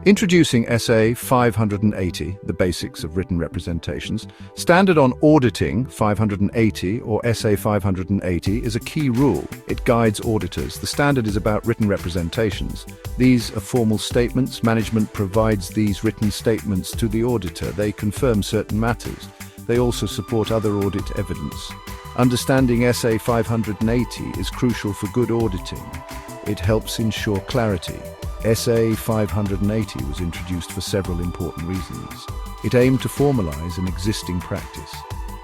Introducing SA 580, the basics of written representations. Standard on Auditing 580 or SA 580 is a key rule. It guides auditors. The standard is about written representations. These are formal statements. Management provides these written statements to the auditor. They confirm certain matters. They also support other audit evidence. Understanding SA 580 is crucial for good auditing. It helps ensure clarity. SA 580 was introduced for several important reasons. It aimed to formalize an existing practice.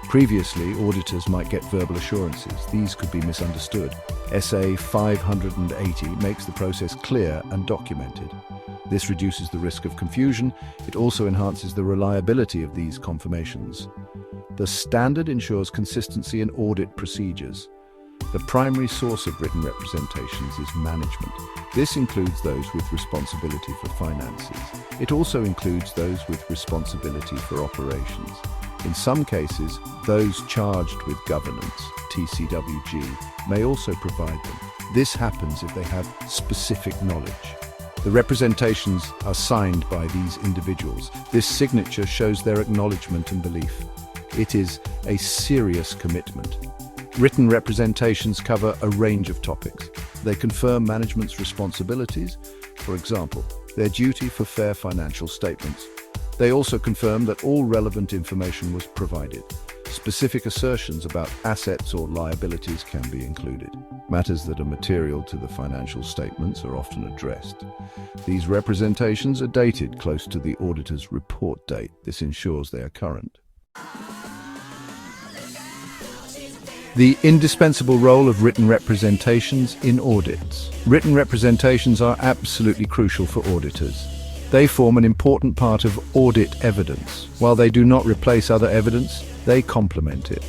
Previously, auditors might get verbal assurances. These could be misunderstood. SA 580 makes the process clear and documented. This reduces the risk of confusion. It also enhances the reliability of these confirmations. The standard ensures consistency in audit procedures. The primary source of written representations is management. This includes those with responsibility for finances. It also includes those with responsibility for operations. In some cases, those charged with governance, TCWG, may also provide them. This happens if they have specific knowledge. The representations are signed by these individuals. This signature shows their acknowledgement and belief. It is a serious commitment. Written representations cover a range of topics. They confirm management's responsibilities, for example, their duty for fair financial statements. They also confirm that all relevant information was provided. Specific assertions about assets or liabilities can be included. Matters that are material to the financial statements are often addressed. These representations are dated close to the auditor's report date. This ensures they are current. The indispensable role of written representations in audits. Written representations are absolutely crucial for auditors. They form an important part of audit evidence. While they do not replace other evidence, they complement it.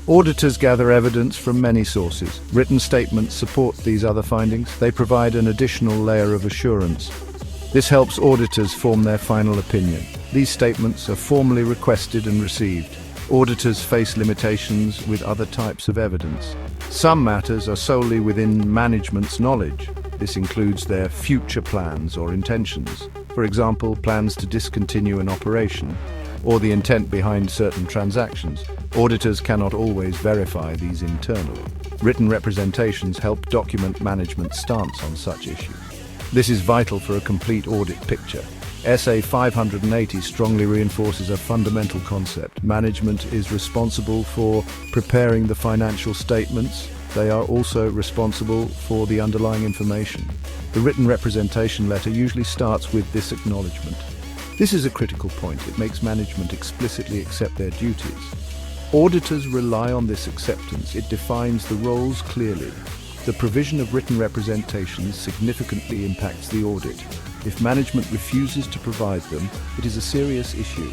Auditors gather evidence from many sources. Written statements support these other findings. They provide an additional layer of assurance. This helps auditors form their final opinion. These statements are formally requested and received. Auditors face limitations with other types of evidence. Some matters are solely within management's knowledge. This includes their future plans or intentions. For example, plans to discontinue an operation, or the intent behind certain transactions. Auditors cannot always verify these internally. Written representations help document management's stance on such issues. This is vital for a complete audit picture. SA 580 strongly reinforces a fundamental concept. Management is responsible for preparing the financial statements. They are also responsible for the underlying information. The written representation letter usually starts with this acknowledgement. This is a critical point. It makes management explicitly accept their duties. Auditors rely on this acceptance. It defines the roles clearly. The provision of written representations significantly impacts the audit. If management refuses to provide them, it is a serious issue.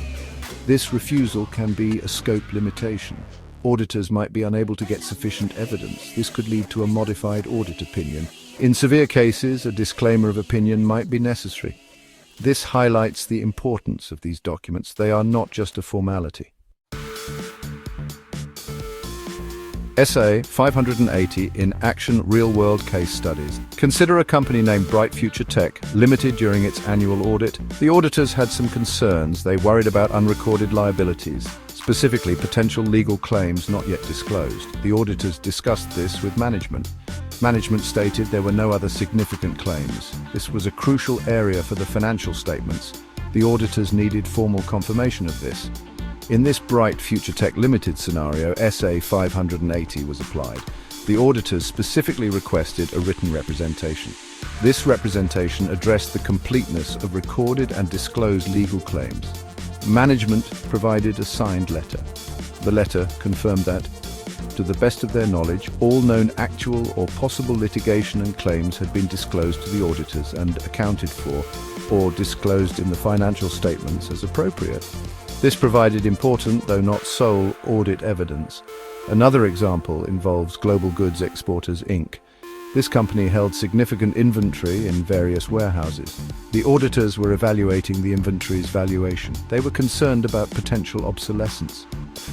This refusal can be a scope limitation. Auditors might be unable to get sufficient evidence. This could lead to a modified audit opinion. In severe cases, a disclaimer of opinion might be necessary. This highlights the importance of these documents. They are not just a formality. SA 580 in Action Real-World Case Studies. Consider a company named Bright Future Tech, Limited. During its annual audit, the auditors had some concerns. They worried about unrecorded liabilities, specifically potential legal claims not yet disclosed. The auditors discussed this with management. Management stated there were no other significant claims. This was a crucial area for the financial statements. The auditors needed formal confirmation of this. In this Bright Future Tech Limited scenario, SA 580 was applied. The auditors specifically requested a written representation. This representation addressed the completeness of recorded and disclosed legal claims. Management provided a signed letter. The letter confirmed that, to the best of their knowledge, all known actual or possible litigation and claims had been disclosed to the auditors and accounted for or disclosed in the financial statements as appropriate. This provided important, though not sole, audit evidence. Another example involves Global Goods Exporters, Inc. This company held significant inventory in various warehouses. The auditors were evaluating the inventory's valuation. They were concerned about potential obsolescence.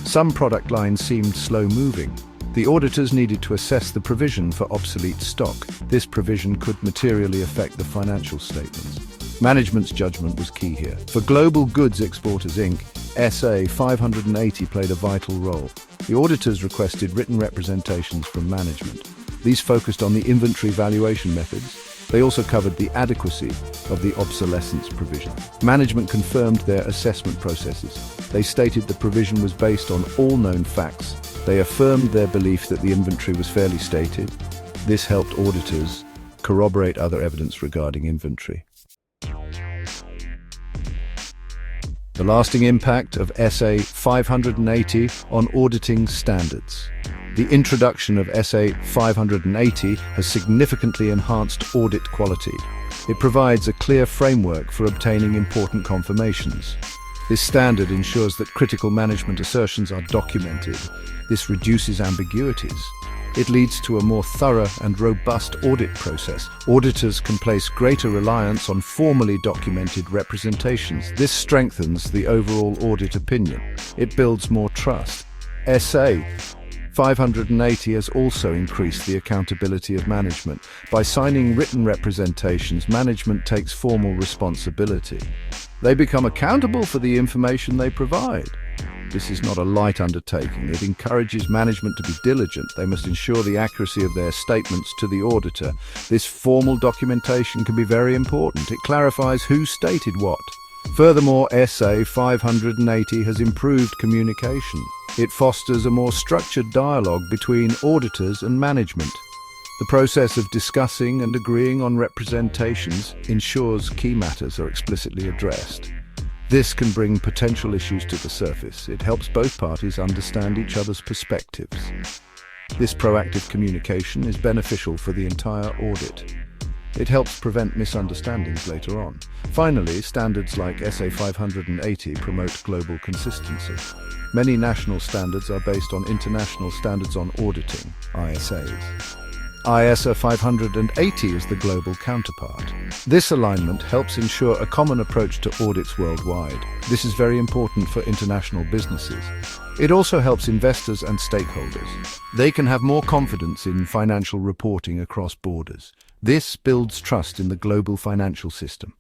Some product lines seemed slow-moving. The auditors needed to assess the provision for obsolete stock. This provision could materially affect the financial statements. Management's judgment was key here. For Global Goods Exporters Inc., SA 580 played a vital role. The auditors requested written representations from management. These focused on the inventory valuation methods. They also covered the adequacy of the obsolescence provision. Management confirmed their assessment processes. They stated the provision was based on all known facts. They affirmed their belief that the inventory was fairly stated. This helped auditors corroborate other evidence regarding inventory. The lasting impact of SA 580 on auditing standards. The introduction of SA 580 has significantly enhanced audit quality. It provides a clear framework for obtaining important confirmations. This standard ensures that critical management assertions are documented. This reduces ambiguities. It leads to a more thorough and robust audit process. Auditors can place greater reliance on formally documented representations. This strengthens the overall audit opinion. It builds more trust. SA 580 has also increased the accountability of management. By signing written representations, management takes formal responsibility. They become accountable for the information they provide. This is not a light undertaking. It encourages management to be diligent. They must ensure the accuracy of their statements to the auditor. This formal documentation can be very important. It clarifies who stated what. Furthermore, SA 580 has improved communication. It fosters a more structured dialogue between auditors and management. The process of discussing and agreeing on representations ensures key matters are explicitly addressed. This can bring potential issues to the surface. It helps both parties understand each other's perspectives. This proactive communication is beneficial for the entire audit. It helps prevent misunderstandings later on. Finally, standards like SA 580 promote global consistency. Many national standards are based on International Standards on Auditing, ISAs. ISA 580 is the global counterpart. This alignment helps ensure a common approach to audits worldwide. This is very important for international businesses. It also helps investors and stakeholders. They can have more confidence in financial reporting across borders. This builds trust in the global financial system.